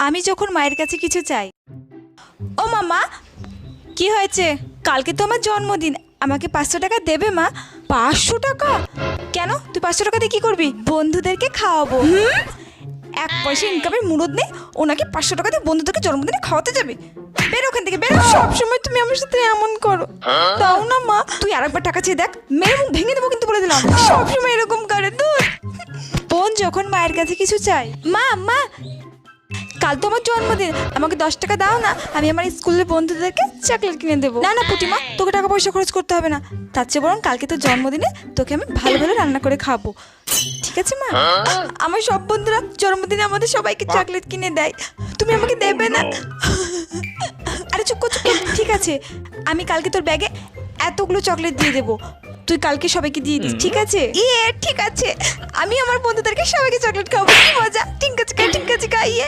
আমি যখন মায়ের কাছে কিছু চাই, ও মামা কি হয়েছে? কালকে তো আমার জন্মদিন, আমাকে 500 টাকা দেবে মা? 500 টাকা? কেন, তুই 500 টাকা দিয়ে কি করবি? বন্ধুদেরকে খাওয়াবো। এক পয়সা ইনকামের মুরদ নেই, ওনাকে 500 টাকা দিয়ে বন্ধুদেরকে জন্মদিনে খাওয়াতে যাবে? বেরো ওখান থেকে, বেরো। সবসময় তুমি আমার সাথে এমন করো, তাও না মা। তুই আরেকবার টাকা চেয়ে দেখ, মেয়ের মুখ ভেঙে দেবো কিন্তু বলে দিলাম। সবসময় এরকম করে। দূর। বোন যখন মায়ের কাছে কিছু চাই, মা মা কাল তো আমার জন্মদিন, আমাকে 10 টাকা দাও না, আমি আমার স্কুলের বন্ধুদেরকে চকলেট কিনে দেবো। না না পুটিমা, তোকে টাকা পয়সা খরচ করতে হবে না, তার চেয়ে বরং কালকে তো জন্মদিনে তোকে আমি ভালো ভালো রান্না করে খাবো, ঠিক আছে মা? আমার সব বন্ধুরা জন্মদিনে আমাদের সবাইকে চকলেট কিনে দেয়, তুমি আমাকে দেবে না? আরে চুপ কর চুপ কর। ঠিক আছে, আমি কালকে তোর ব্যাগে এতগুলো চকলেট দিয়ে দেবো, তুই কালকে সবাইকে দিয়ে দিস, ঠিক আছে? ঠিক আছে, আমি আমার বন্ধুদেরকে সবাইকে চকলেট খাবো। কি মজা! ঠিক আছে ঠিক আছে, খাইয়ে।